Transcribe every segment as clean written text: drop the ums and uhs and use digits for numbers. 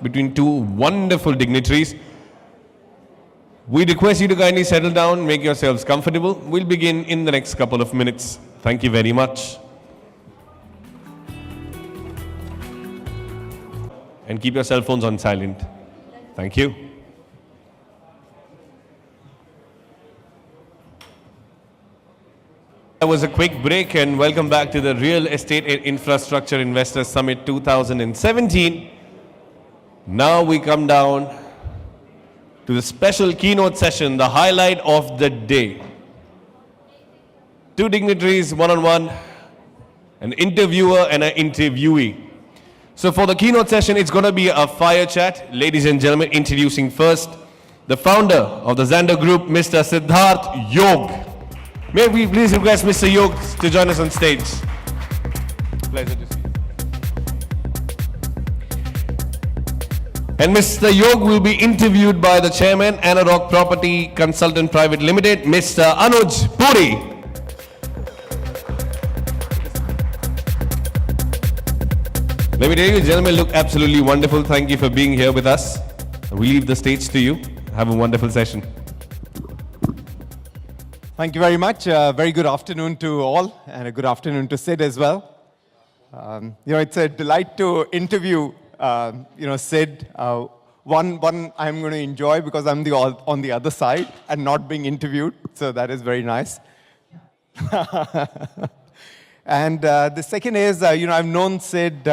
between two wonderful dignitaries. We request you to kindly settle down, make yourselves comfortable. We'll begin in the next couple of minutes. Thank you very much. And keep your cell phones on silent. Thank you. That was a quick break, and welcome back to the Real Estate and Infrastructure Investors Summit 2017. Now we come down to the special keynote session, the highlight of the day. Two dignitaries, one-on-one, an interviewer and an interviewee. So for the keynote session, it's going to be a fire chat. Ladies and gentlemen, introducing first the founder of the Xander Group, Mr. Siddharth Yog. May we please request Mr. Yog to join us on stage. Pleasure to see you. And Mr. Yog will be interviewed by the chairman, Anarok Property Consultant Private Limited, Mr. Anuj Puri. Let me tell you, gentlemen look absolutely wonderful. Thank you for being here with us. We leave the stage to you. Have a wonderful session. Thank you very much. Very good afternoon to all, and a good afternoon to Sid as well. It's a delight to interview, Sid. One I'm going to enjoy because I'm on the other side and not being interviewed, so that is very nice. And the second is, I've known Sid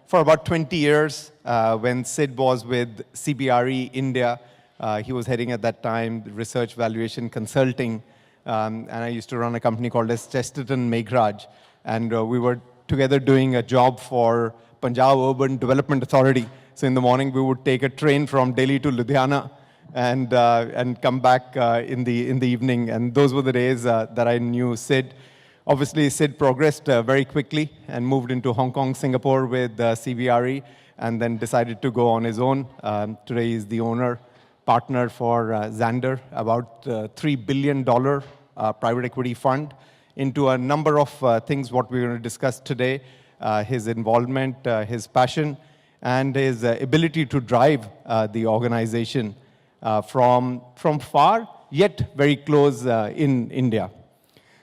for about 20 years. When Sid was with CBRE India, he was heading at that time research valuation consulting. And I used to run a company called as Chesterton Meghraj. And we were together doing a job for Punjab Urban Development Authority. So in the morning, we would take a train from Delhi to Ludhiana and come back in the evening. And those were the days that I knew Sid. Obviously, Sid progressed very quickly and moved into Hong Kong, Singapore with CBRE, and then decided to go on his own. Today, he's the owner, partner for Xander, about $3 billion private equity fund, into a number of things what we're going to discuss today, his involvement, his passion, and his ability to drive the organization from far, yet very close in India.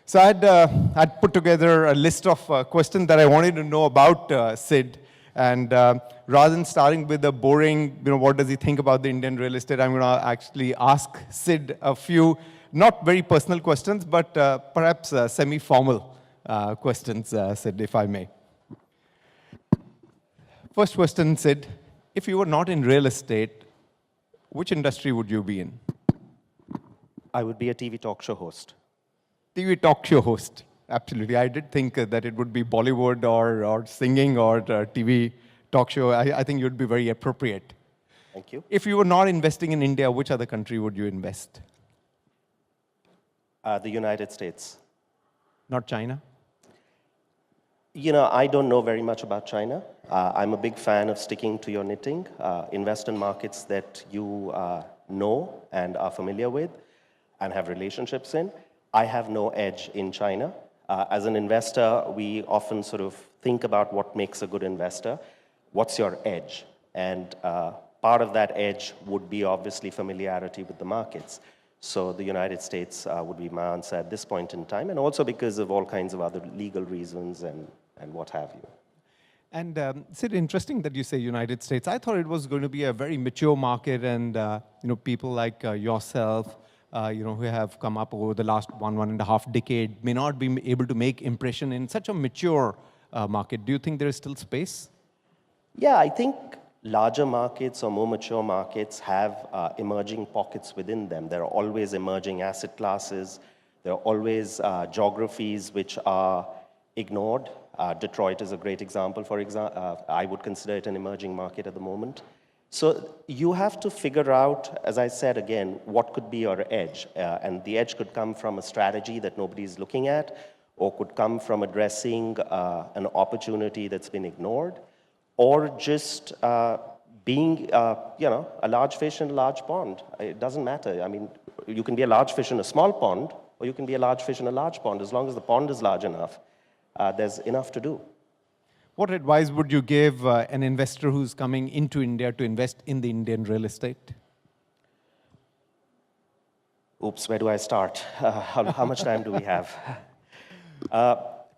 So I'd put together a list of questions that I wanted to know about Sid. And rather than starting with the boring, what does he think about the Indian real estate, I'm going to actually ask Sid a few, not very personal questions, but perhaps semi-formal questions, Sid, if I may. First question, Sid. If you were not in real estate, which industry would you be in? I would be a TV talk show host. TV talk show host, absolutely. I did think that it would be Bollywood or singing or TV talk show. I think you'd be very appropriate. Thank you. If you were not investing in India, which other country would you invest? The United States. Not China? I don't know very much about China. I'm a big fan of sticking to your knitting. Invest in markets that you know and are familiar with and have relationships in. I have no edge in China. As an investor, we often sort of think about what makes a good investor. What's your edge? And part of that edge would be obviously familiarity with the markets. So the United States would be my answer at this point in time, and also because of all kinds of other legal reasons and what have you. And Sid, interesting that you say United States. I thought it was going to be a very mature market, and people like yourself, who have come up over the last one and a half decade may not be able to make impression in such a mature market. Do you think there is still space? Yeah, I think larger markets or more mature markets have emerging pockets within them. There are always emerging asset classes. There are always geographies which are ignored. Detroit is a great example, for example. I would consider it an emerging market at the moment. So you have to figure out, as I said again, what could be your edge. And the edge could come from a strategy that nobody's looking at, or could come from addressing an opportunity that's been ignored, or just being, a large fish in a large pond. It doesn't matter. I mean, you can be a large fish in a small pond, or you can be a large fish in a large pond. As long as the pond is large enough, there's enough to do. What advice would you give an investor who's coming into India to invest in the Indian real estate? Oops, where do I start? How much time do we have?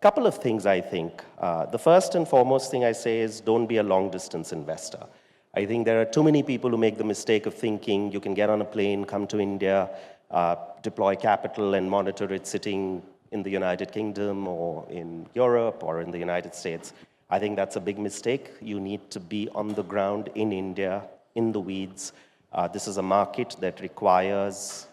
Couple of things, I think. The first and foremost thing I say is don't be a long-distance investor. I think there are too many people who make the mistake of thinking you can get on a plane, come to India, deploy capital and monitor it sitting in the United Kingdom or in Europe or in the United States. I think that's a big mistake. You need to be on the ground in India, in the weeds. This is a market that requires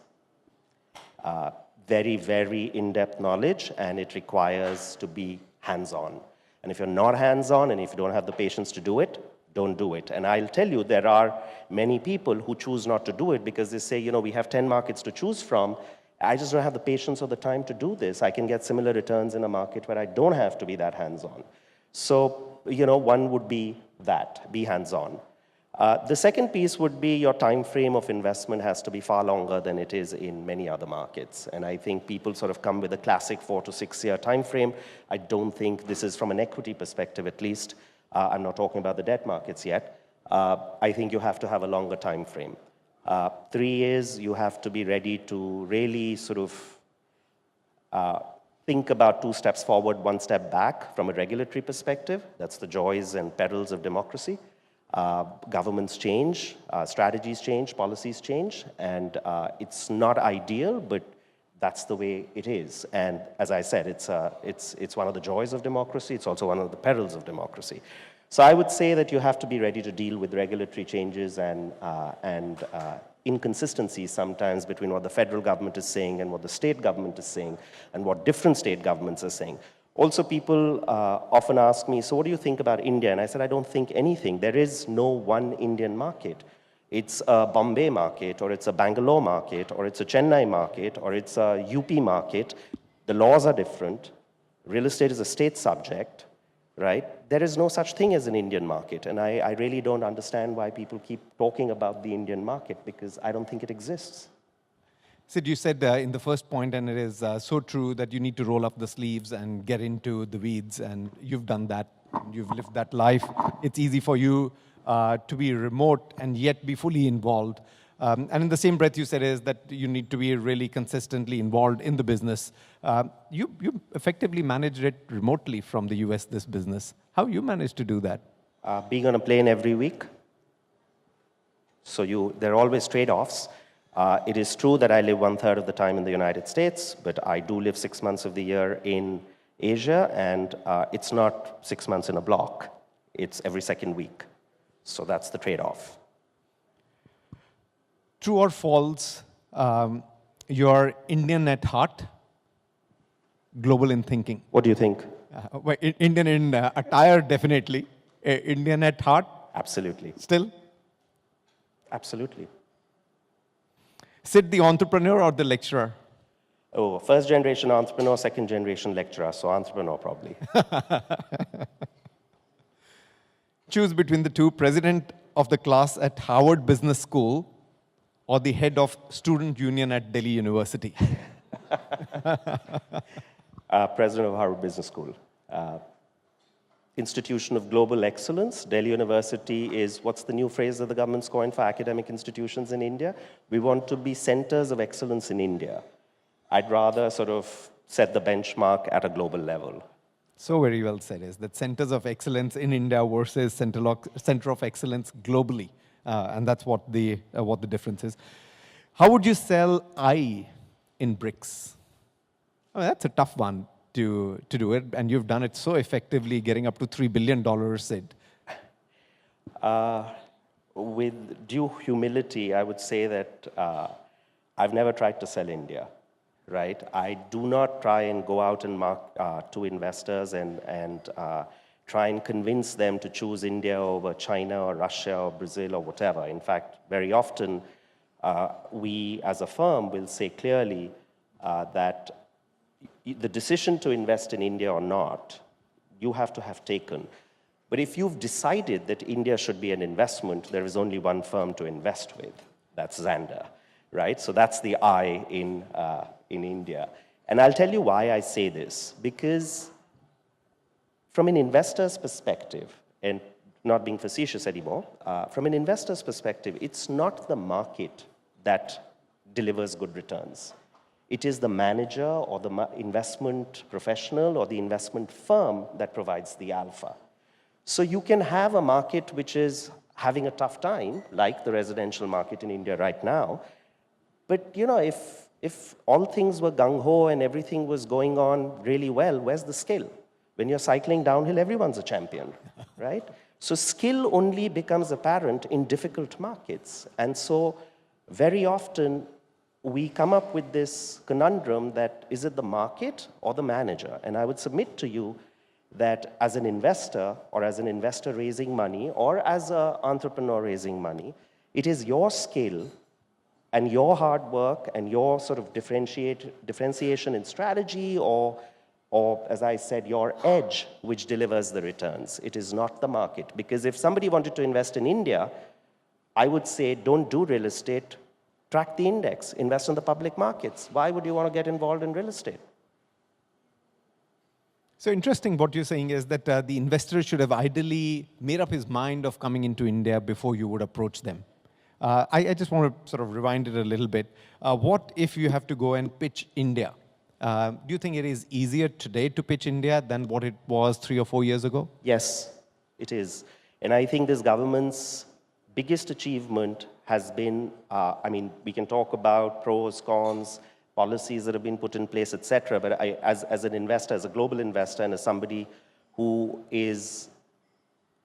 very, very in-depth knowledge, and it requires to be hands-on. And if you're not hands-on and if you don't have the patience to do it, don't do it. And I'll tell you, there are many people who choose not to do it because they say, we have 10 markets to choose from. I just don't have the patience or the time to do this. I can get similar returns in a market where I don't have to be that hands-on. So, one would be that, be hands-on. The second piece would be your time frame of investment has to be far longer than it is in many other markets. And I think people sort of come with a classic 4 to 6 year time frame. I don't think this is from an equity perspective, at least. I'm not talking about the debt markets yet. I think you have to have a longer time frame. 3 years, you have to be ready to really sort of think about 2 steps forward, 1 step back from a regulatory perspective. That's the joys and perils of democracy. Governments change, strategies change, policies change, and it's not ideal, but that's the way it is. And as I said, it's one of the joys of democracy. It's also one of the perils of democracy. So I would say that you have to be ready to deal with regulatory changes and inconsistencies sometimes between what the federal government is saying and what the state government is saying and what different state governments are saying. Also, people often ask me, so what do you think about India? And I said, I don't think anything. There is no one Indian market. It's a Bombay market, or it's a Bangalore market, or it's a Chennai market, or it's a UP market. The laws are different. Real estate is a state subject, right? There is no such thing as an Indian market. And I really don't understand why people keep talking about the Indian market, because I don't think it exists. Sid, you said in the first point, and it is so true, that you need to roll up the sleeves and get into the weeds, and you've done that. You've lived that life. It's easy for you to be remote and yet be fully involved. And in the same breath, you said is that you need to be really consistently involved in the business. You effectively managed it remotely from the US, this business. How you managed to do that? Being on a plane every week. So there are always trade-offs. It is true that I live 1/3 of the time in the United States, but I do live 6 months of the year in Asia, and it's not 6 months in a block. It's every second week. So that's the trade-off. True or false, you're Indian at heart, global in thinking? What do you think? Well, Indian in attire, definitely. Indian at heart? Absolutely. Still? Absolutely. Sid, the entrepreneur or the lecturer? Oh, first generation entrepreneur, second generation lecturer, so entrepreneur probably. Choose between the two, president of the class at Harvard Business School or the head of student union at Delhi University. President of Harvard Business School. Institution of Global Excellence. Delhi University is, what's the new phrase that the government's coined for academic institutions in India? We want to be centers of excellence in India. I'd rather sort of set the benchmark at a global level. So very well said, is that centers of excellence in India versus center of excellence globally. And that's what the difference is. How would you sell I in bricks? I mean, that's a tough one to do it, and you've done it so effectively, getting up to $3 billion, Sid. With due humility, I would say that I've never tried to sell India, right? I do not try and go out and to investors and try and convince them to choose India over China or Russia or Brazil or whatever. In fact, very often, we as a firm will say clearly that the decision to invest in India or not, you have to have taken. But if you've decided that India should be an investment, there is only one firm to invest with. That's Xander, right? So that's the I in India. And I'll tell you why I say this. Because from an investor's perspective, and not being facetious anymore, from an investor's perspective, it's not the market that delivers good returns. It is the manager or the investment professional or the investment firm that provides the alpha. So you can have a market which is having a tough time, like the residential market in India right now. But you know, if all things were gung-ho and everything was going on really well, where's the skill? When you're cycling downhill, everyone's a champion, right? So skill only becomes apparent in difficult markets. And so very often we come up with this conundrum that is it the market or the manager? And I would submit to you that as an investor or as an investor raising money or as an entrepreneur raising money, it is your skill and your hard work and your sort of differentiation in strategy or as I said, your edge which delivers the returns. It is not the market. Because if somebody wanted to invest in India, I would say don't do real estate, track the index, invest in the public markets. Why would you want to get involved in real estate? So interesting what you're saying is that the investor should have ideally made up his mind of coming into India before you would approach them. I just want to sort of rewind it a little bit. What if you have to go and pitch India? Do you think it is easier today to pitch India than what it was 3 or 4 years ago? Yes, it is. And I think this government's biggest achievement has been, I mean, we can talk about pros, cons, policies that have been put in place, etc. But as an investor, as a global investor, and as somebody who is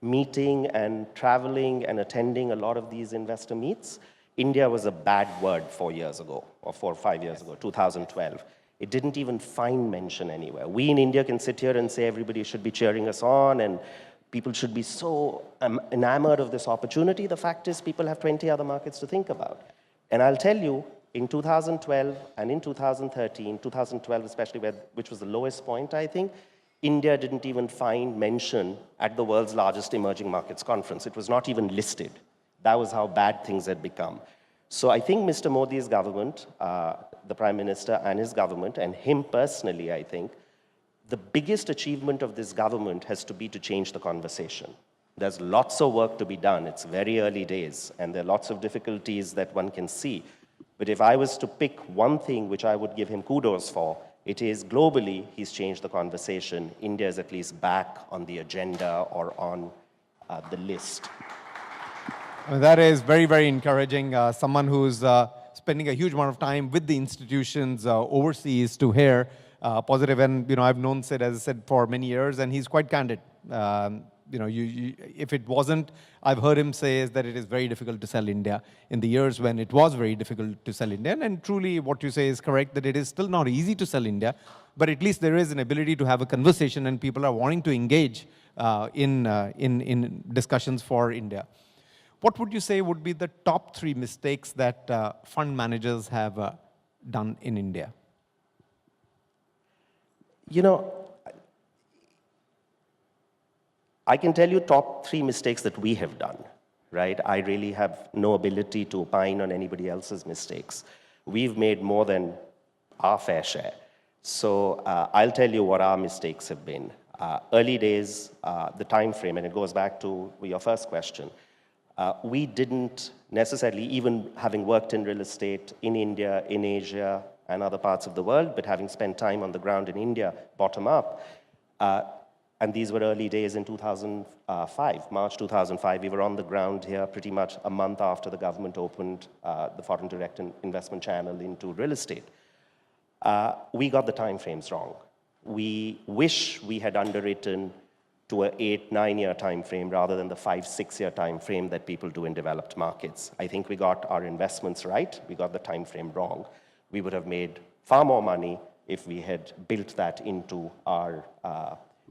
meeting and traveling and attending a lot of these investor meets, India was a bad word 4 years ago, or 4 or 5 years ago, 2012. It didn't even find mention anywhere. We in India can sit here and say everybody should be cheering us on and people should be so enamored of this opportunity. The fact is people have 20 other markets to think about. And I'll tell you, in 2012 and in 2013, 2012 especially, which was the lowest point, I think, India didn't even find mention at the world's largest emerging markets conference. It was not even listed. That was how bad things had become. So I think Mr. Modi's government, the Prime Minister and his government, and him personally, I think, the biggest achievement of this government has to be to change the conversation. There's lots of work to be done. It's very early days, and there are lots of difficulties that one can see. But if I was to pick one thing which I would give him kudos for, it is globally, he's changed the conversation. India is at least back on the agenda or on the list. Well, that is very, very encouraging. Someone who's spending a huge amount of time with the institutions overseas to hear positive. And you know, I've known Sid, as I said, for many years, and he's quite candid. You know, if it wasn't, I've heard him say is that it is very difficult to sell India in the years when it was very difficult to sell India. And truly, what you say is correct, that it is still not easy to sell India, but at least there is an ability to have a conversation, and people are wanting to engage in discussions for India. What would you say would be the top 3 mistakes that fund managers have done in India? You know, I can tell you top 3 mistakes that we have done, right? I really have no ability to opine on anybody else's mistakes. We've made more than our fair share. So I'll tell you what our mistakes have been. Early days, the time frame, and it goes back to your first question. We didn't necessarily, even having worked in real estate in India, in Asia, and other parts of the world, but having spent time on the ground in India, bottom up, and these were early days in 2005, March 2005. We were on the ground here pretty much a month after the government opened the foreign direct investment channel into real estate. We got the time frames wrong. We wish we had underwritten to an 8-9 year time frame rather than the 5-6 year time frame that people do in developed markets. I think we got our investments right. We got the time frame wrong. We would have made far more money if we had built that into our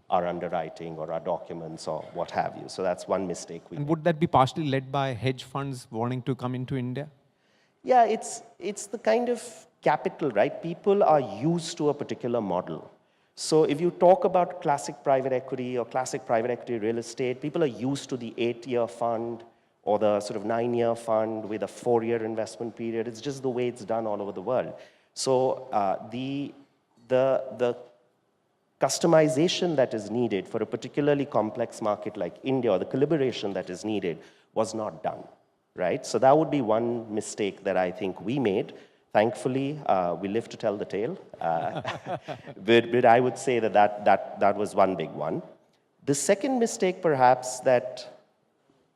underwriting or our documents or what have you. So that's one mistake we made. And would that be partially led by hedge funds wanting to come into India? Yeah, it's the kind of capital, right? People are used to a particular model. So if you talk about classic private equity or classic private equity real estate, people are used to the 8-year fund or the sort of 9-year fund with a 4-year investment period. It's just the way it's done all over the world. So the customization that is needed for a particularly complex market like India, or the calibration that is needed, was not done, right? So that would be one mistake that I think we made. Thankfully, we live to tell the tale. But I would say that was one big one. The second mistake, perhaps, that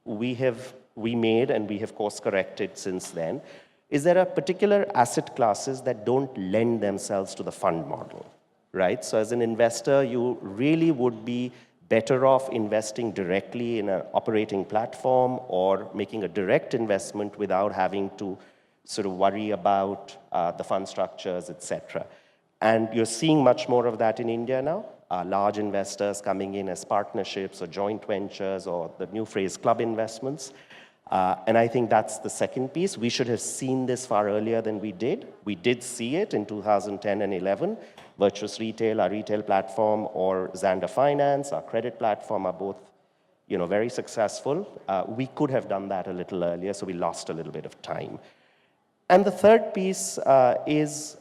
we made, and we have course corrected since then, is there are particular asset classes that don't lend themselves to the fund model, right? So as an investor, you really would be better off investing directly in an operating platform or making a direct investment without having to sort of worry about the fund structures, etc. And you're seeing much more of that in India now. Large investors coming in as partnerships or joint ventures, or the new phrase, club investments. And I think that's the second piece. We should have seen this far earlier than we did. We did see it in 2010 and 11. Virtuous Retail, our retail platform, or Xander Finance, our credit platform, are both very successful. We could have done that a little earlier, so we lost a little bit of time. And the third piece is,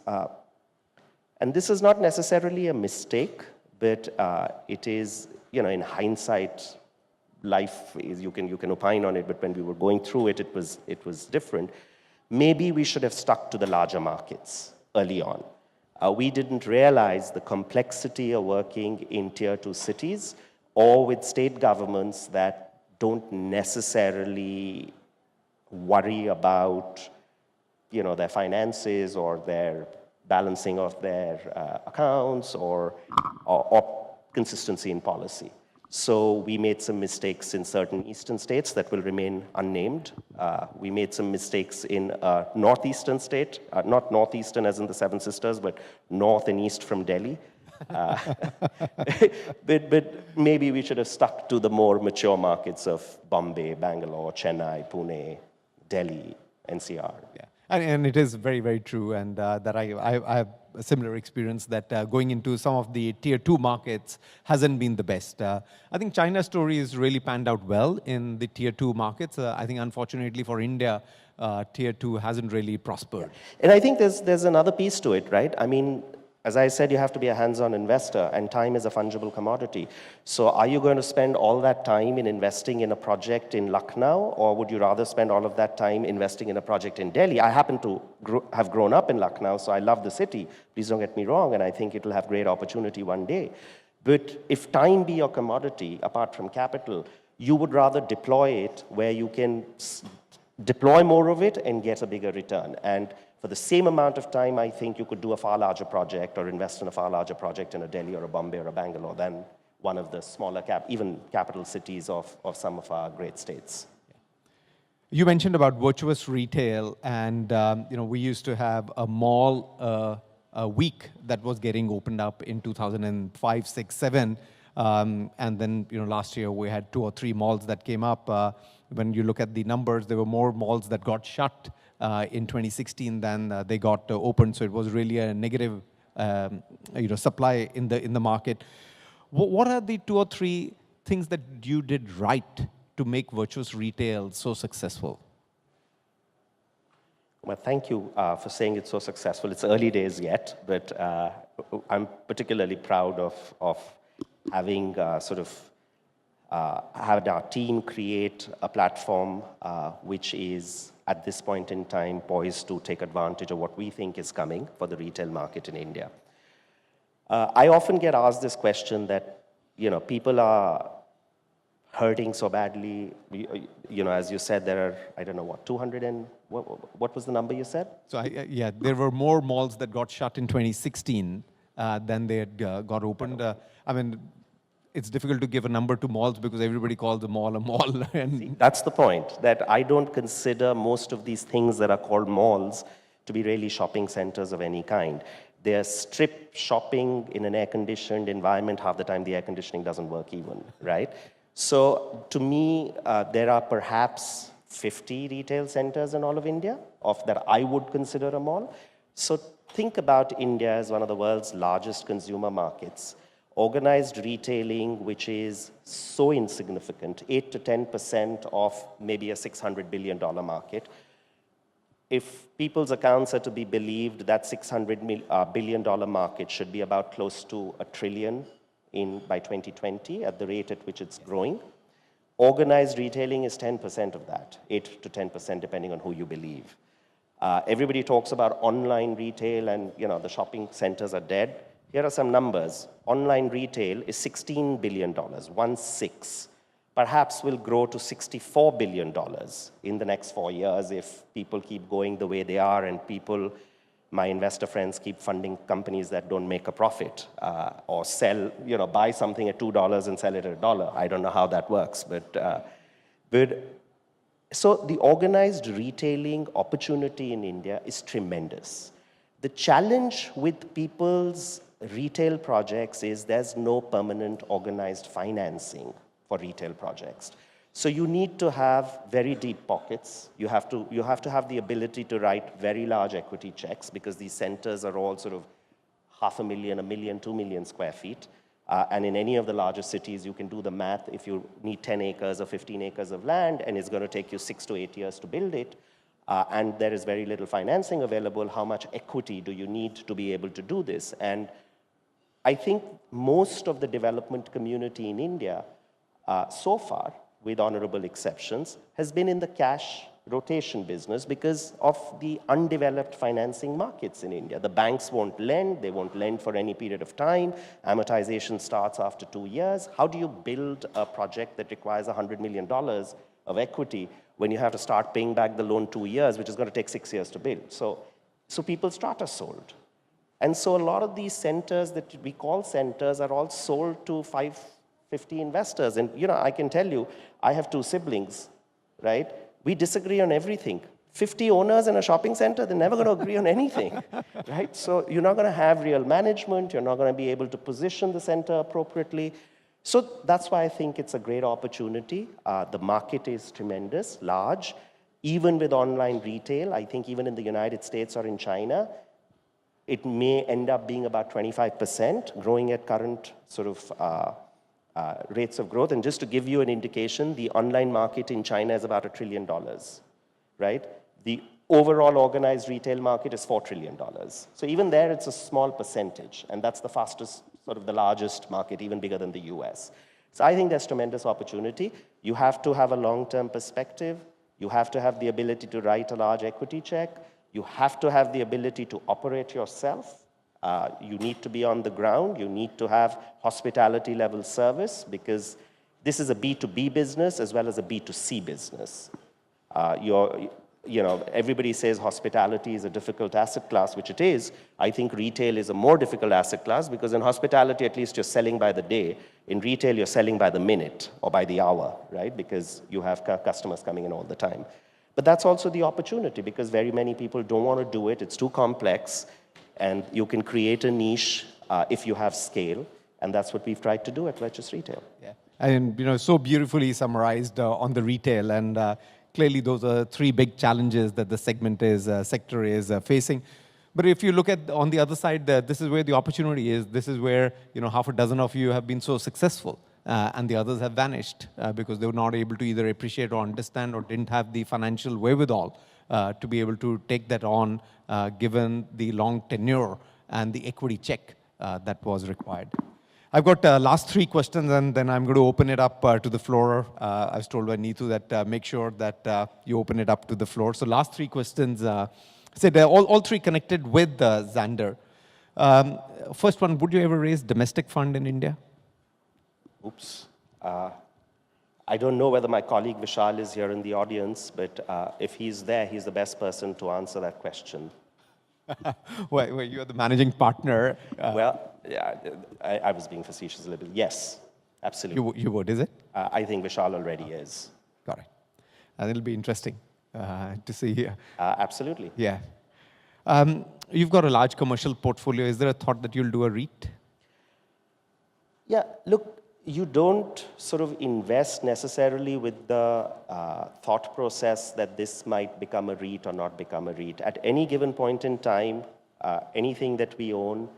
and this is not necessarily a mistake, but it is, in hindsight, life is, you can opine on it, but when we were going through it, it was different. Maybe we should have stuck to the larger markets early on. We didn't realize the complexity of working in tier 2 cities or with state governments that don't necessarily worry about their finances or their balancing of their accounts or consistency in policy. So we made some mistakes in certain eastern states that will remain unnamed. We made some mistakes in a northeastern state, not northeastern as in the Seven Sisters, but north and east from Delhi. But maybe we should have stuck to the more mature markets of Bombay, Bangalore, Chennai, Pune, Delhi, NCR. Yeah. And it is very, very true, and that I have a similar experience that going into some of the tier 2 markets hasn't been the best. I think China's story is really panned out well in the tier 2 markets. I think unfortunately for India, tier 2 hasn't really prospered. Yeah. And I think there's another piece to it, right? I mean, as I said, you have to be a hands-on investor, and time is a fungible commodity. So are you going to spend all that time in investing in a project in Lucknow, or would you rather spend all of that time investing in a project in Delhi? I happen to have grown up in Lucknow, so I love the city. Please don't get me wrong, and I think it'll have great opportunity one day. But if time be your commodity, apart from capital, you would rather deploy it where you can deploy more of it and get a bigger return. And for the same amount of time, I think you could do a far larger project or invest in a far larger project in a Delhi or a Bombay or a Bangalore than one of the smaller, even capital cities of some of our great states. You mentioned about virtuous retail, and we used to have a mall a week that was getting opened up in 2005, 6, 7. And then last year we had 2 or 3 malls that came up. When you look at the numbers, there were more malls that got shut in 2016 than they got opened. So it was really a negative supply in the market. What are the 2 or 3 things that you did right to make virtuous retail so successful? Well, thank you for saying it's so successful. It's early days yet, but I'm particularly proud of having had our team create a platform which is, at this point in time, poised to take advantage of what we think is coming for the retail market in India. I often get asked this question that, people are hurting so badly. As you said, there are, I don't know what, 200 and, what was the number you said? So yeah, there were more malls that got shut in 2016 than they had got opened. I mean, it's difficult to give a number to malls because everybody calls a mall a mall. And that's the point, that I don't consider most of these things that are called malls to be really shopping centers of any kind. They're strip shopping in an air-conditioned environment. Half the time the air conditioning doesn't work even, right? So to me, there are perhaps 50 retail centers in all of India that I would consider a mall. So think about India as one of the world's largest consumer markets. Organized retailing, which is so insignificant, 8 to 10% of maybe a $600 billion market. if people's accounts are to be believed, that $600 billion market should be about close to $1 trillion by 2020 at the rate at which it's growing. Organized retailing is 10% of that, 8 to 10% depending on who you believe. Everybody talks about online retail and the shopping centers are dead. Here are some numbers. Online retail is $16 billion, 1/6. Perhaps will grow to $64 billion in the next 4 years if people keep going the way they are and my investor friends keep funding companies that don't make a profit or sell, buy something at $2 and sell it at $1. I don't know how that works, but so the organized retailing opportunity in India is tremendous. The challenge with people's retail projects is there's no permanent organized financing for retail projects. So you need to have very deep pockets. You have to have the ability to write very large equity checks because these centers are all sort of 500,000, 1 million, 2 million square feet. And in any of the larger cities, you can do the math. If you need 10 acres or 15 acres of land and it's going to take you 6 to 8 years to build it, and there is very little financing available, how much equity do you need to be able to do this? And I think most of the development community in India so far, with honorable exceptions, has been in the cash rotation business because of the undeveloped financing markets in India. The banks won't lend, they won't lend for any period of time. Amortization starts after 2 years. How do you build a project that requires $100 million of equity when you have to start paying back the loan 2 years, which is going to take 6 years to build? So people's strata sold. And so a lot of these centers that we call centers are all sold to 50 investors. And I can tell you, I have 2 siblings, right? We disagree on everything. 50 owners in a shopping center, they're never going to agree on anything, right? So you're not going to have real management. You're not going to be able to position the center appropriately. So that's why I think it's a great opportunity. The market is tremendous, large. Even with online retail, I think even in the United States or in China, it may end up being about 25%, growing at current sort of rates of growth. And just to give you an indication, the online market in China is about $1 trillion, right? The overall organized retail market is $4 trillion. So even there, it's a small percentage. And that's the fastest, sort of the largest market, even bigger than the US. So I think there's tremendous opportunity. You have to have a long-term perspective. You have to have the ability to write a large equity check. You have to have the ability to operate yourself. You need to be on the ground. You need to have hospitality level service because this is a B2B business as well as a B2C business. Everybody says hospitality is a difficult asset class, which it is. I think retail is a more difficult asset class because in hospitality, at least you're selling by the day. In retail, you're selling by the minute or by the hour, right? Because you have customers coming in all the time. But that's also the opportunity because very many people don't want to do it. It's too complex. And you can create a niche if you have scale. And that's what we've tried to do at Virtus Retail. Yeah. And, so beautifully summarized on the retail. And clearly, those are 3 big challenges that the sector is facing. But if you look at on the other side, this is where the opportunity is. This is where, half a dozen of you have been so successful. And the others have vanished because they were not able to either appreciate or understand or didn't have the financial wherewithal to be able to take that on, given the long tenure and the equity check that was required. I've got last 3 questions, and then I'm going to open it up to the floor. I was told by Neetu that make sure that you open it up to the floor. So last 3 questions, said all 3 connected with Xander. First one, would you ever raise domestic fund in India? Oops. I don't know whether my colleague Vishal is here in the audience, but if he's there, he's the best person to answer that question. Well, you're the managing partner. Well, yeah, I was being facetious a little bit. Yes, absolutely. You would, is it? I think Vishal already is. Got it. And it'll be interesting to see. Absolutely. Yeah. You've got a large commercial portfolio. Is there a thought that you'll do a REIT? Yeah, look, you don't sort of invest necessarily with the thought process that this might become a REIT or not become a REIT. At any given point in time, anything that we own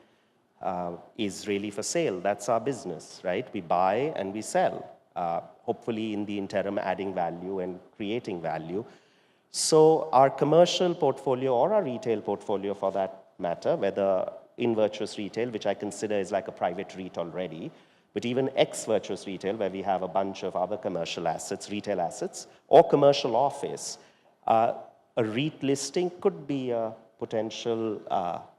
is really for sale. That's our business, right? We buy and we sell, hopefully in the interim adding value and creating value. So our commercial portfolio or our retail portfolio for that matter, whether in virtuous retail, which I consider is like a private REIT already, but even ex-virtuous retail, where we have a bunch of other commercial assets, retail assets, or commercial office, a REIT listing could be a potential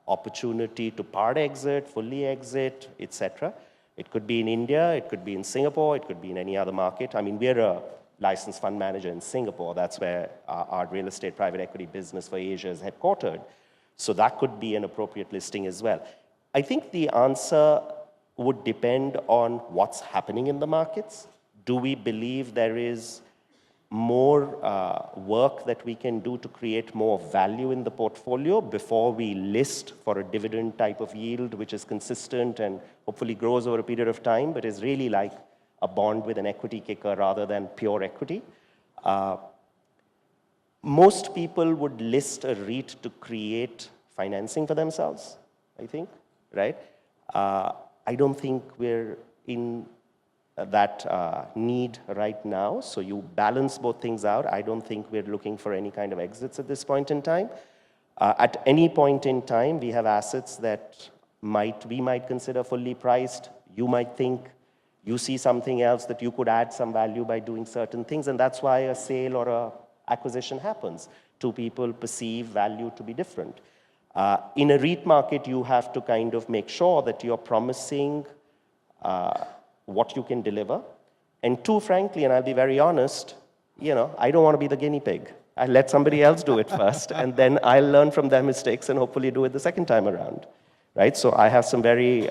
opportunity to part exit, fully exit, etc. It could be in India, it could be in Singapore, it could be in any other market. I mean, we're a licensed fund manager in Singapore. That's where our real estate private equity business for Asia is headquartered. So that could be an appropriate listing as well. I think the answer would depend on what's happening in the markets. Do we believe there is more work that we can do to create more value in the portfolio before we list for a dividend type of yield, which is consistent and hopefully grows over a period of time, but is really like a bond with an equity kicker rather than pure equity? Most people would list a REIT to create financing for themselves, I think, right? I don't think we're in that need right now, so you balance both things out. I don't think we're looking for any kind of exits at this point in time. At any point in time, we have assets that we might consider fully priced. You might think you see something else that you could add some value by doing certain things, and that's why a sale or a acquisition happens. Two people perceive value to be different. In a REIT market, you have to kind of make sure that you're promising what you can deliver. And two, frankly, and I'll be very honest, I don't want to be the guinea pig. I let somebody else do it first, and then I'll learn from their mistakes and hopefully do it the second time around, right? So I have some very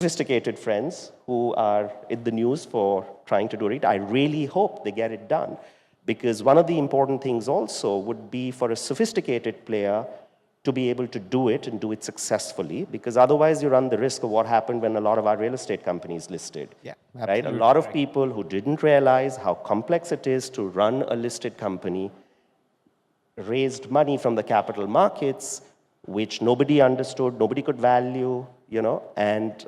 sophisticated friends who are in the news for trying to do it. I really hope they get it done, because one of the important things also would be for a sophisticated player to be able to do it and do it successfully, because otherwise you run the risk of what happened when a lot of our real estate companies listed. Yeah, right? A lot of people who didn't realize how complex it is to run a listed company raised money from the capital markets, which nobody understood, nobody could value, and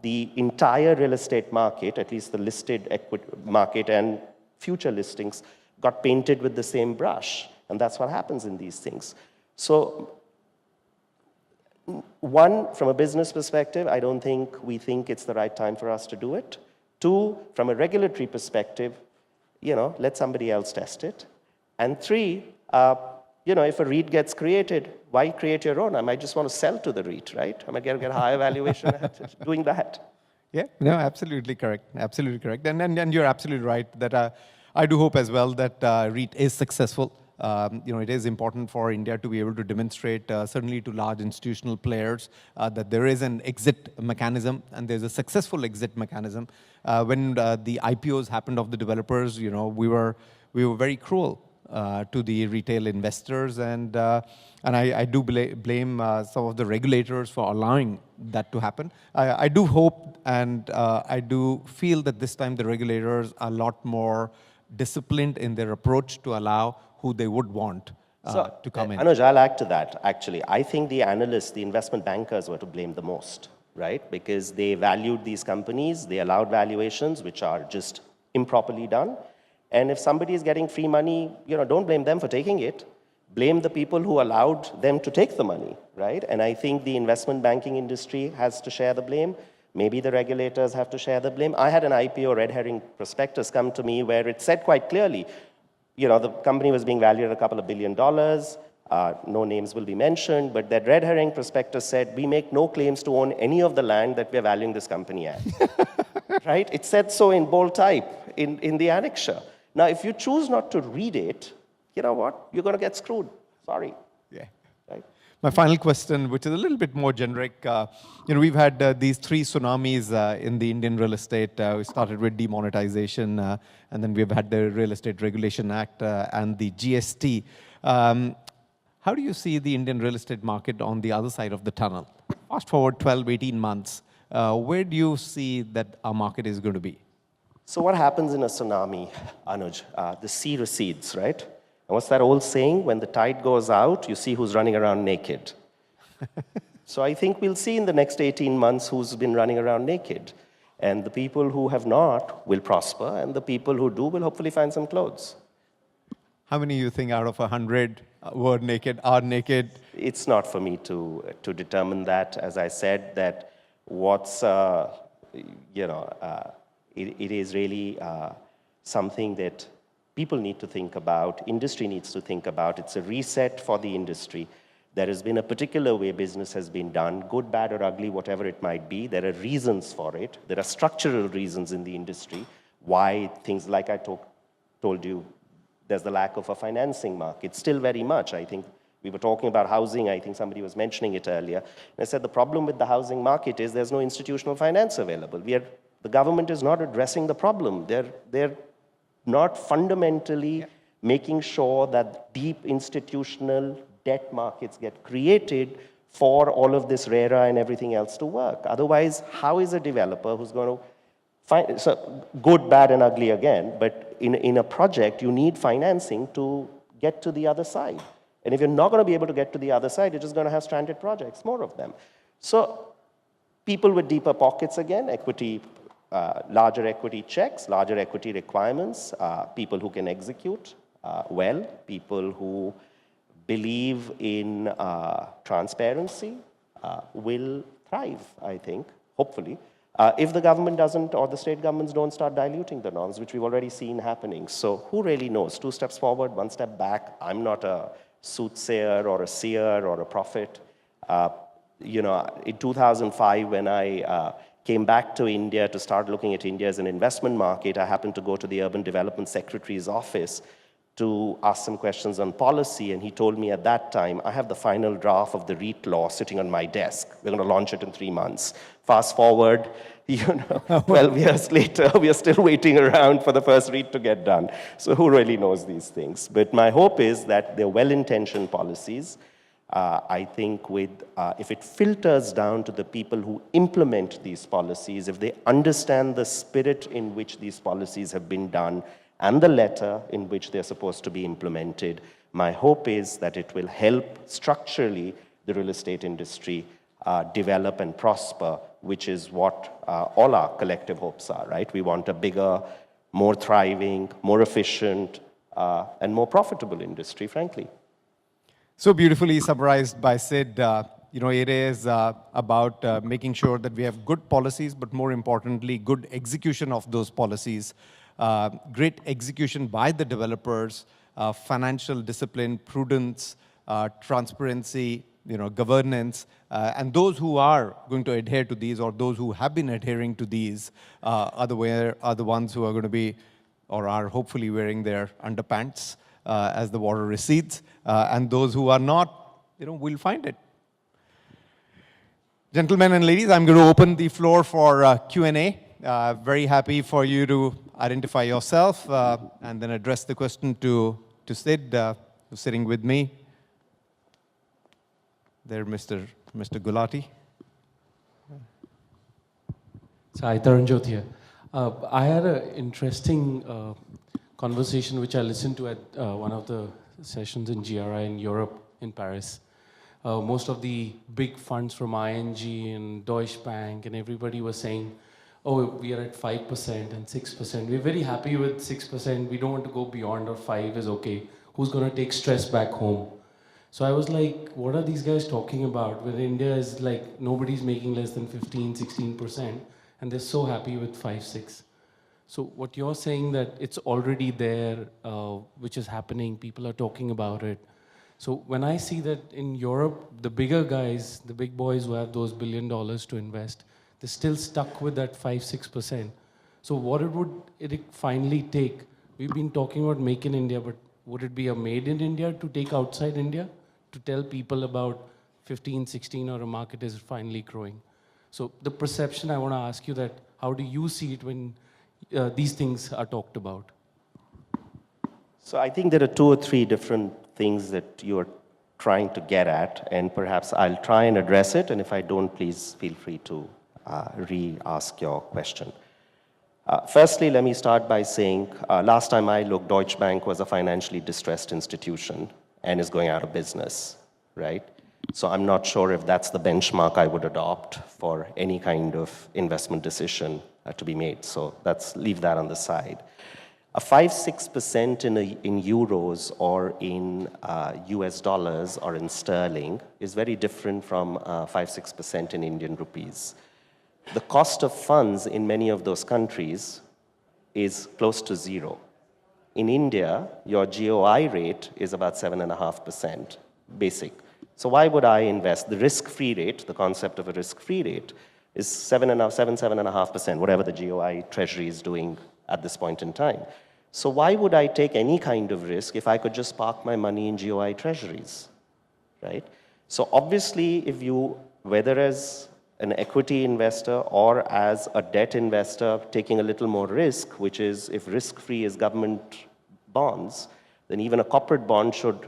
the entire real estate market, at least the listed equity market and future listings, got painted with the same brush. And that's what happens in these things. So, one, from a business perspective, I don't think we think it's the right time for us to do it. Two, from a regulatory perspective, let somebody else test it. And three, if a REIT gets created, why create your own? I might just want to sell to the REIT, right? I might get a higher valuation doing that. Yeah, no, absolutely correct. Absolutely correct. And you're absolutely right that I do hope as well that REIT is successful. It is important for India to be able to demonstrate, certainly to large institutional players, that there is an exit mechanism and there's a successful exit mechanism. When the IPOs happened of the developers, we were very cruel to the retail investors, and I do blame some of the regulators for allowing that to happen. I do hope and I do feel that this time the regulators are a lot more disciplined in their approach to allow who they would want to come in. Anuj, I'll add to that, actually. I think the analysts, the investment bankers were to blame the most, right? Because they valued these companies, they allowed valuations which are just improperly done. And if somebody is getting free money, don't blame them for taking it. Blame the people who allowed them to take the money, right? And I think the investment banking industry has to share the blame. Maybe the regulators have to share the blame. I had an IPO red herring prospectus come to me where it said quite clearly, the company was being valued at a couple of $1 billion. No names will be mentioned, but that red herring prospectus said, we make no claims to own any of the land that we're valuing this company at. Right? It said so in bold type in the annexure. Now, if you choose not to read it, you know what? You're going to get screwed. Sorry. Yeah. Right? My final question, which is a little bit more generic, we've had these three tsunamis in the Indian real estate. We started with demonetization, and then we've had the Real Estate Regulation Act and the GST. How do you see the Indian real estate market on the other side of the tunnel? Fast forward 12, 18 months, where do you see that our market is going to be? So what happens in a tsunami, Anuj? The sea recedes, right? And what's that old saying? When the tide goes out, you see who's running around naked. So I think we'll see in the next 18 months who's been running around naked. And the people who have not will prosper, and the people who do will hopefully find some clothes. How many you think out of 100 were naked, are naked? It's not for me to determine that. As I said, that what's, it is really something that people need to think about, industry needs to think about. It's a reset for the industry. There has been a particular way business has been done, good, bad, or ugly, whatever it might be. There are reasons for it. There are structural reasons in the industry why things like I told you, there's the lack of a financing market, still very much. I think we were talking about housing. I think somebody was mentioning it earlier. And I said the problem with the housing market is there's no institutional finance available. The government is not addressing the problem. They're not fundamentally making sure that deep institutional debt markets get created for all of this RERA and everything else to work. Otherwise, how is a developer who's going to find, so good, bad, and ugly again, but in a project, you need financing to get to the other side. And if you're not going to be able to get to the other side, you're just going to have stranded projects, more of them. So people with deeper pockets again, equity, larger equity checks, larger equity requirements, people who can execute well, people who believe in transparency will thrive, I think, hopefully, if the government doesn't or the state governments don't start diluting the norms, which we've already seen happening. So who really knows? 2 steps forward, 1 step back. I'm not a soothsayer or a seer or a prophet. In 2005, when I came back to India to start looking at India as an investment market, I happened to go to the Urban Development Secretary's office to ask some questions on policy, and he told me at that time, I have the final draft of the REIT law sitting on my desk. We're going to launch it in 3 months. Fast forward, 12 years later, we are still waiting around for the first REIT to get done. So who really knows these things? But my hope is that they're well-intentioned policies. I think if it filters down to the people who implement these policies, if they understand the spirit in which these policies have been done, and the letter in which they're supposed to be implemented, my hope is that it will help structurally the real estate industry develop and prosper, which is what all our collective hopes are, right? We want a bigger, more thriving, more efficient, and more profitable industry, frankly. So beautifully summarized by Sid. It is about making sure that we have good policies, but more importantly, good execution of those policies. Great execution by the developers, financial discipline, prudence, transparency, governance, and those who are going to adhere to these, or those who have been adhering to these, are the ones who are going to be, or are hopefully wearing their underpants as the water recedes, and those who are not, will find it. Gentlemen and ladies, I'm going to open the floor for Q&A. Very happy for you to identify yourself and then address the question to Sid, who's sitting with me. There, Mr. Gulati. So, hi, Taranjot here. I had an interesting conversation which I listened to at one of the sessions in GRI in Europe, in Paris. Most of the big funds from ING and Deutsche Bank and everybody was saying, oh, we are at 5% and 6%. We're very happy with 6%. We don't want to go beyond, or 5 is okay. Who's going to take stress back home? So I was like, what are these guys talking about? When India is like, nobody's making less than 15, 16%, and they're so happy with 5, 6. So what you're saying that it's already there, which is happening, people are talking about it. So when I see that in Europe, the bigger guys, the big boys who have those $1 billion to invest, they're still stuck with that 5, 6%. So what would it finally take? We've been talking about make in India, but would it be a made in India to take outside India? To tell people about 15, 16, or a market is finally growing? So the perception, I want to ask you that, how do you see it when these things are talked about? So I think there are 2 or 3 different things that you're trying to get at, and perhaps I'll try and address it, and if I don't, please feel free to re-ask your question. Firstly, let me start by saying, last time I looked, Deutsche Bank was a financially distressed institution and is going out of business, right? So I'm not sure if that's the benchmark I would adopt for any kind of investment decision to be made. So let's leave that on the side. A 5-6% in euros or in US dollars or in sterling is very different from 5-6% in Indian rupees. The cost of funds in many of those countries is close to zero. In India, your GOI rate is about 7.5% basic. So why would I invest? The risk-free rate, the concept of a risk-free rate, is 7.5%, whatever the GOI treasury is doing at this point in time. So why would I take any kind of risk if I could just park my money in GOI treasuries, right? So obviously, if you, whether as an equity investor or as a debt investor taking a little more risk, which is if risk-free is government bonds, then even a corporate bond should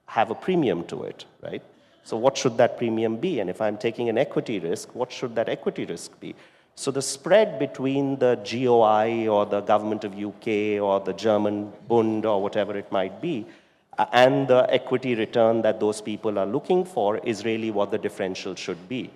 have a premium to it, right? So what should that premium be? And if I'm taking an equity risk, what should that equity risk be? So the spread between the GOI or the government of UK or the German Bund or whatever it might be, and the equity return that those people are looking for is really what the differential should be.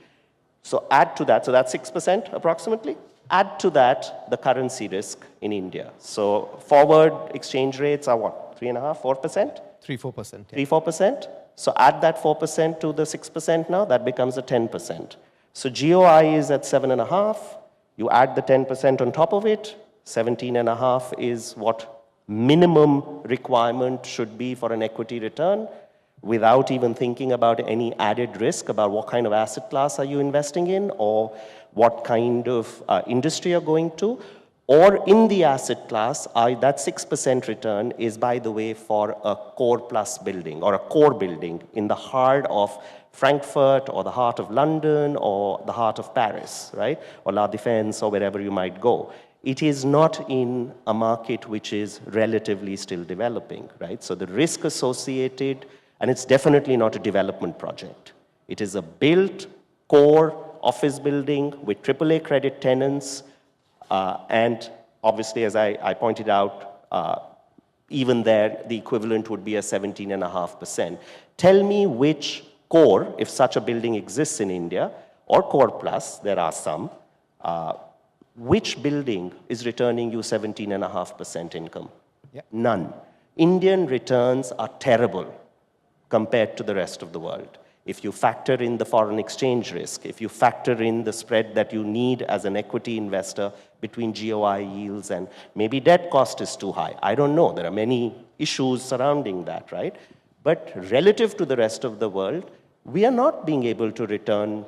So add to that, so that's 6% approximately. Add to that the currency risk in India. So forward exchange rates are what, 3.5%, 4%? 3-4%. Yeah. 3-4%. So add that 4% to the 6% now, that becomes a 10%. So GOI is at 7.5. You add the 10% on top of it, 17.5 is what minimum requirement should be for an equity return, without even thinking about any added risk about what kind of asset class are you investing in or what kind of industry you're going to. Or in the asset class, that 6% return is, by the way, for a core plus building or a core building in the heart of Frankfurt or the heart of London or the heart of Paris, right? Or La Défense or wherever you might go. It is not in a market which is relatively still developing, right? So the risk associated, and it's definitely not a development project. It is a built core office building with AAA credit tenants, and obviously, as I pointed out, even there, the equivalent would be a 17.5%. Tell me which core, if such a building exists in India, or core plus, there are some, which building is returning you 17.5% income? Yeah. None. Indian returns are terrible compared to the rest of the world. If you factor in the foreign exchange risk, if you factor in the spread that you need as an equity investor between GOI yields and maybe debt cost is too high. I don't know. There are many issues surrounding that, right? But relative to the rest of the world, we are not being able to return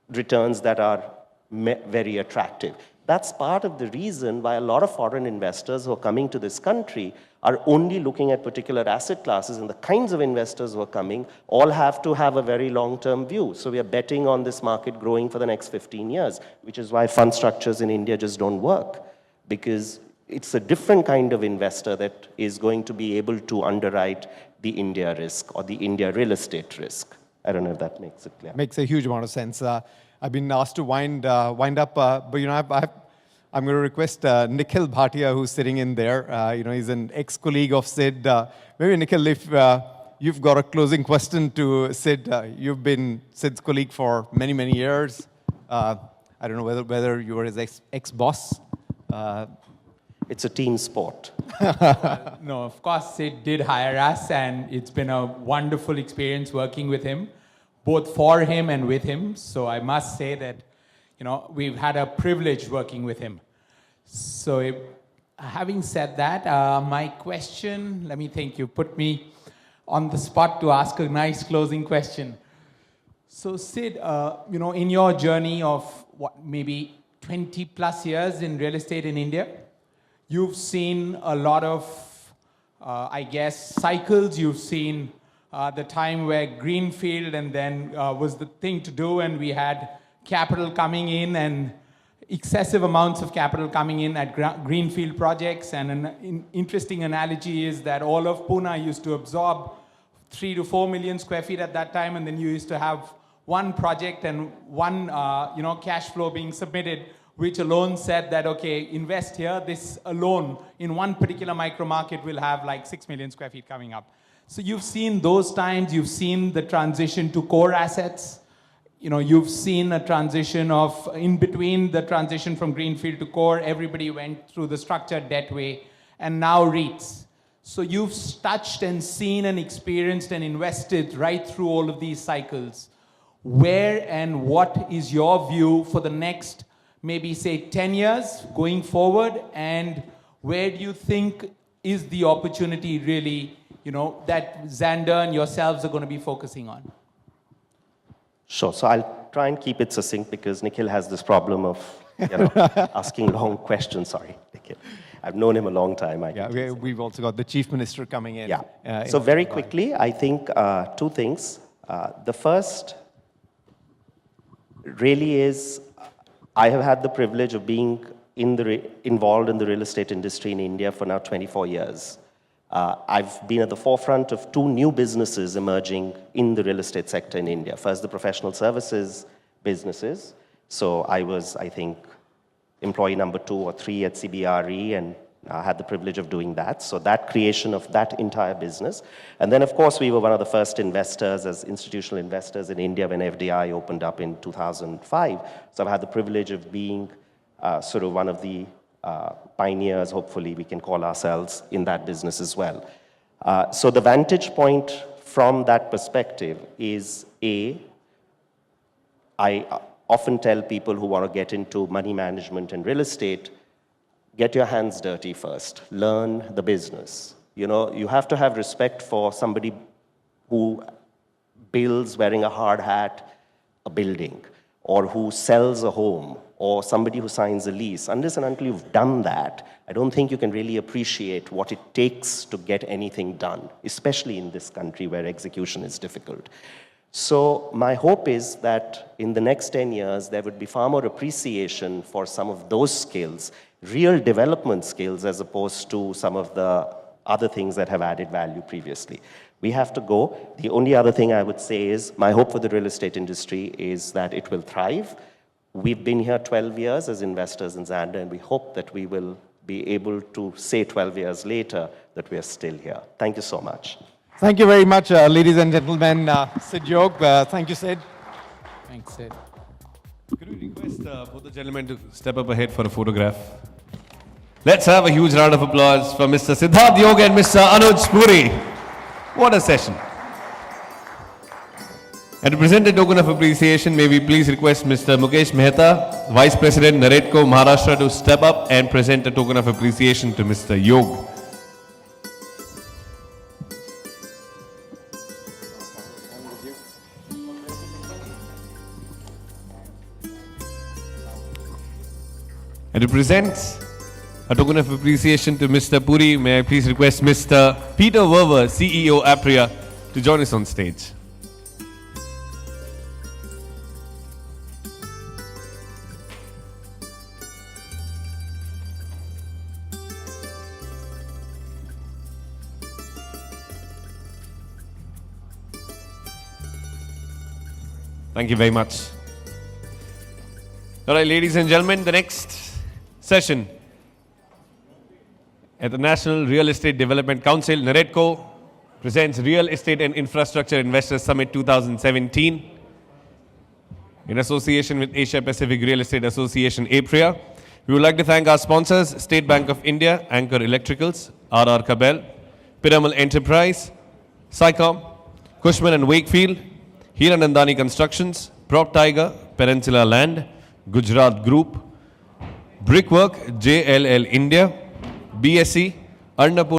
returns that are very attractive. That's part of the reason why a lot of foreign investors who are coming to this country are only looking at particular asset classes, and the kinds of investors who are coming all have to have a very long-term view. So we are betting on this market growing for the next 15 years, which is why fund structures in India just don't work, because it's a different kind of investor that is going to be able to underwrite the India risk or the India real estate risk. I don't know if that makes it clear. Makes a huge amount of sense. I've been asked to wind up, but you know, I'm going to request Nikhil Bhatia, who's sitting in there. You know, he's an ex-colleague of Sid. Maybe Nikhil, if you've got a closing question to Sid, you've been Sid's colleague for many, many years. I don't know whether you were his ex-boss. It's a team sport. No, of course, Sid did hire us, and it's been a wonderful experience working with him, both for him and with him. So I must say that, you know, we've had a privilege working with him. So having said that, my question, let me think, you put me on the spot to ask a nice closing question. So Sid, you know, in your journey of what, maybe 20 plus years in real estate in India, you've seen a lot of, I guess, cycles. You've seen the time where greenfield and then was the thing to do, and we had capital coming in and excessive amounts of capital coming in at greenfield projects. And an interesting analogy is that all of Pune used to absorb 3 to 4 million square feet at that time, and then you used to have one project and one you know, cash flow being submitted, which alone said that, okay, invest here, this alone in one particular micro market will have like 6 million square feet coming up. So you've seen those times, you've seen the transition to core assets. you've seen a transition of, in between the transition from greenfield to core, everybody went through the structured debt way, and now REITs. So you've touched and seen and experienced and invested right through all of these cycles. Where and what is your view for the next, maybe say 10 years going forward, and where do you think is the opportunity really, that Xander and yourselves are going to be focusing on? Sure. So I'll try and keep it succinct because Nikhil has this problem of asking long questions. Sorry, Nikhil. I've known him a long time. We've also got the Chief Minister coming in. Yeah. So very quickly, I think two things. The first really is, I have had the privilege of being involved in the real estate industry in India for now 24 years. I've been at the forefront of two new businesses emerging in the real estate sector in India. First, the professional services businesses. So I was, I think, employee number 2 or 3 at CBRE, and had the privilege of doing that. So that creation of that entire business. And then, of course, we were one of the first investors as institutional investors in India when FDI opened up in 2005. So I've had the privilege of being sort of one of the pioneers, hopefully we can call ourselves, in that business as well. So the vantage point from that perspective is, I often tell people who want to get into money management and real estate, get your hands dirty first. Learn the business. You have to have respect for somebody who builds, wearing a hard hat, a building, or who sells a home, or somebody who signs a lease. Unless and until you've done that, I don't think you can really appreciate what it takes to get anything done, especially in this country where execution is difficult. So my hope is that in the next 10 years, there would be far more appreciation for some of those skills, real development skills, as opposed to some of the other things that have added value previously. We have to go. The only other thing I would say is, my hope for the real estate industry is that it will thrive. We've been here 12 years as investors in Xander, and we hope that we will be able to say 12 years later that we are still here. Thank you so much. Thank you very much, ladies and gentlemen. Sid Yog, thank you, Sid. Thanks, Sid. Could we request both the gentlemen to step up ahead for a photograph? Let's have a huge round of applause for Mr. Siddharth Yog and Mr. Anuj Puri. What a session. And to present a token of appreciation, may we please request Mr. Mukesh Mehta, Vice President, NAREDCO, Maharashtra, to step up and present a token of appreciation to Mr. Yog. And to present a token of appreciation to Mr. Puri, may I please request Mr. Peter Werver, CEO APREA, to join us on stage. Thank you very much. All right, ladies and gentlemen, the next session at the National Real Estate Development Council, NAREDCO, presents Real Estate and Infrastructure Investors Summit 2017 in association with Asia Pacific Real Estate Association, APREA. We would like to thank our sponsors, State Bank of India, Anchor Electricals, R.R. Kabel, Piramal Enterprise, SICOM, Cushman and Wakefield, Hiranandani Constructions, Prop Tiger, Peninsula Land, Gujarat Group, Brickwork, JLL India, BSC, Arnapur.